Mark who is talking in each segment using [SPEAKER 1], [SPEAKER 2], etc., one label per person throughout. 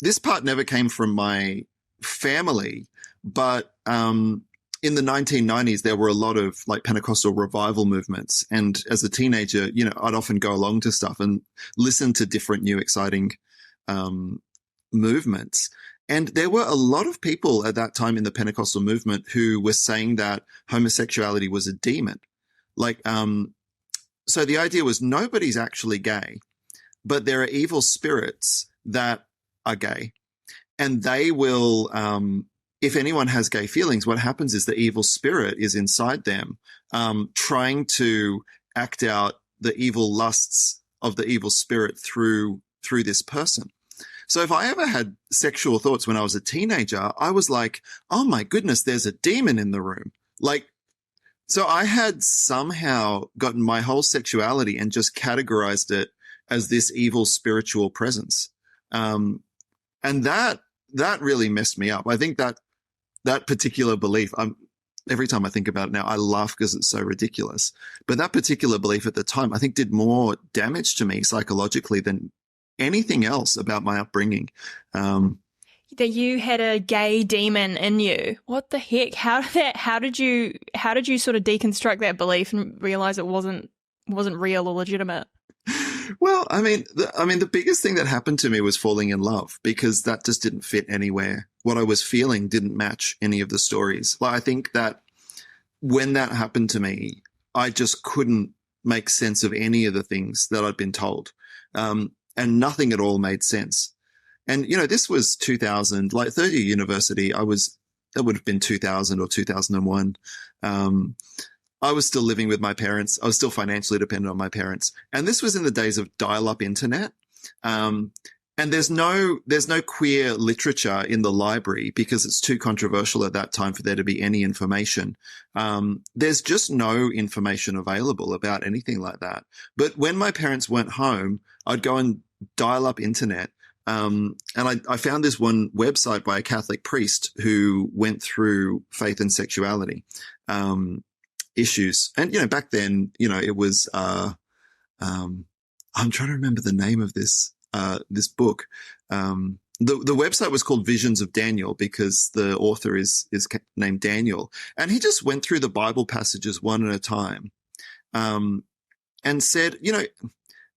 [SPEAKER 1] this part never came from my family, but in the 1990s, there were a lot of like Pentecostal revival movements. And as a teenager, I'd often go along to stuff and listen to different new exciting movements. And there were a lot of people at that time in the Pentecostal movement who were saying that homosexuality was a demon. Like, so the idea was nobody's actually gay, but there are evil spirits that are gay, and they will, if anyone has gay feelings, what happens is the evil spirit is inside them, trying to act out the evil lusts of the evil spirit through this person. So if I ever had sexual thoughts when I was a teenager, I was like, oh my goodness, there's a demon in the room. Like, so I had somehow gotten my whole sexuality and just categorized it as this evil spiritual presence. And that really messed me up. I think that particular belief, every time I think about it now, I laugh because it's so ridiculous. But that particular belief at the time, I think, did more damage to me psychologically than anything else about my upbringing.
[SPEAKER 2] That you had a gay demon in you. What the heck? How did you sort of deconstruct that belief and realize it wasn't real or legitimate?
[SPEAKER 1] Well, I mean, the biggest thing that happened to me was falling in love, because that just didn't fit anywhere. What I was feeling didn't match any of the stories. Like, I think that when that happened to me, I just couldn't make sense of any of the things that I'd been told. And nothing at all made sense. And, this was 2000, like third year university. That would have been 2000 or 2001. I was still living with my parents. I was still financially dependent on my parents. And this was in the days of dial-up internet. And there's no queer literature in the library because it's too controversial at that time for there to be any information. There's just no information available about anything like that. But when my parents weren't home, I'd go and dial up internet. And I found this one website by a Catholic priest who went through faith and sexuality issues. And, back then, it was, I'm trying to remember the name of this book. The website was called Visions of Daniel because the author is named Daniel. And he just went through the Bible passages one at a time, and said,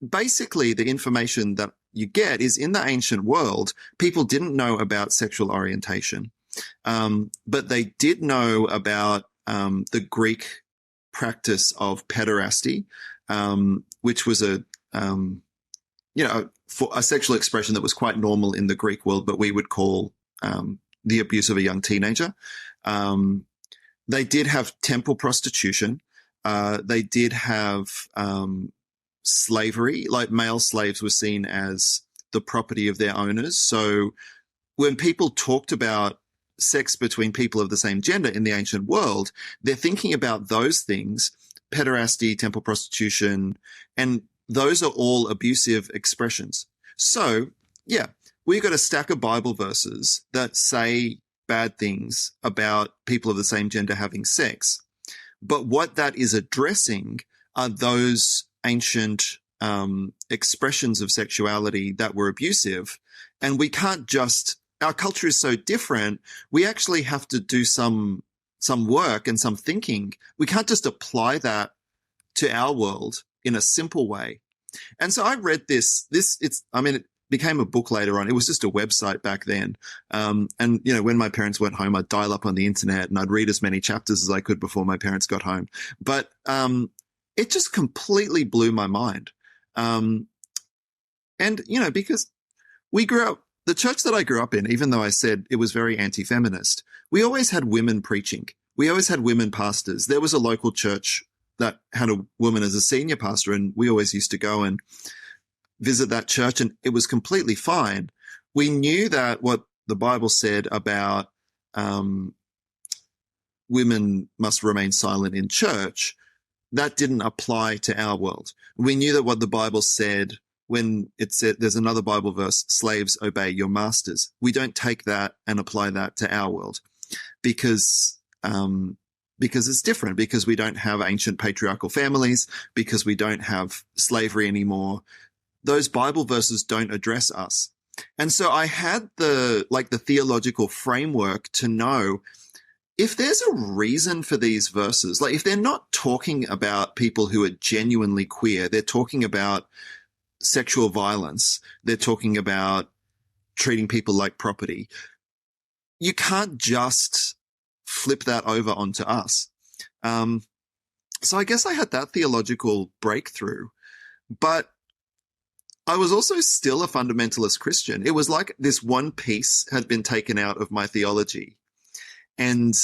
[SPEAKER 1] basically the information that you get is in the ancient world, people didn't know about sexual orientation. But they did know about the Greek practice of pederasty, which was a sexual expression that was quite normal in the Greek world, but we would call the abuse of a young teenager. They did have temple prostitution. They did have slavery, like male slaves were seen as the property of their owners. So when people talked about sex between people of the same gender in the ancient world, they're thinking about those things, pederasty, temple prostitution, and those are all abusive expressions. So, yeah, we've got a stack of Bible verses that say bad things about people of the same gender having sex. But what that is addressing are those ancient expressions of sexuality that were abusive. And we can't just, our culture is so different, we actually have to do some work and some thinking. We can't just apply that to our world in a simple way. And so I read this, it became a book later on. It was just a website back then. And, when my parents went home, I'd dial up on the internet and I'd read as many chapters as I could before my parents got home. But it just completely blew my mind. Because we grew up, the church that I grew up in, even though I said it was very anti-feminist, we always had women preaching. We always had women pastors. There was a local church that had a woman as a senior pastor, and we always used to go and visit that church, and it was completely fine. We knew that what the Bible said about women must remain silent in church, that didn't apply to our world. We knew that what the Bible said when it said, there's another Bible verse, slaves obey your masters. We don't take that and apply that to our world because it's different, because we don't have ancient patriarchal families, because we don't have slavery anymore. Those Bible verses don't address us. And so I had the theological framework to know if there's a reason for these verses, like if they're not talking about people who are genuinely queer, they're talking about sexual violence, they're talking about treating people like property, you can't just flip that over onto us. So I guess I had that theological breakthrough, but I was also still a fundamentalist Christian. It was like this one piece had been taken out of my theology. And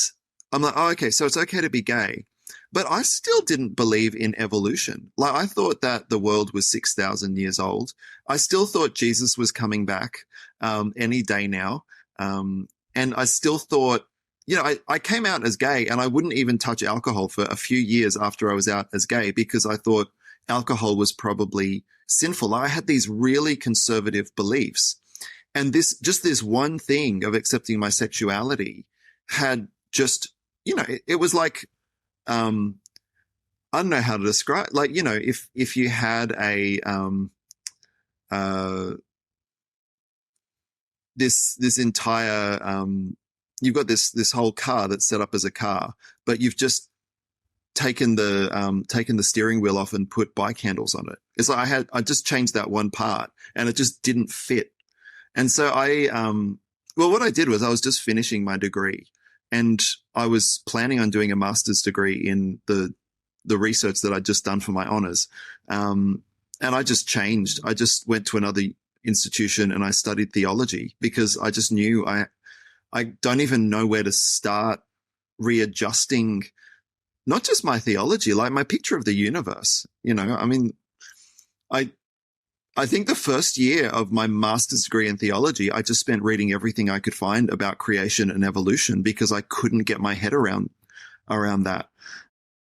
[SPEAKER 1] I'm like, oh, okay, so it's okay to be gay. But I still didn't believe in evolution. Like, I thought that the world was 6,000 years old. I still thought Jesus was coming back any day now. And I still thought, I came out as gay, and I wouldn't even touch alcohol for a few years after I was out as gay because I thought alcohol was probably sinful. I had these really conservative beliefs. And this one thing of accepting my sexuality had just, it was like, I don't know how to describe, like, if you had this entire, you've got this whole car that's set up as a car, but you've just taken the steering wheel off and put bike handles on it. It's like I just changed that one part and it just didn't fit. And so what I did was I was just finishing my degree, and I was planning on doing a master's degree in the research that I'd just done for my honors. And I just changed. I just went to another institution and I studied theology because I just knew I don't even know where to start readjusting not just my theology, like my picture of the universe. I mean, I think the first year of my master's degree in theology, I just spent reading everything I could find about creation and evolution because I couldn't get my head around that.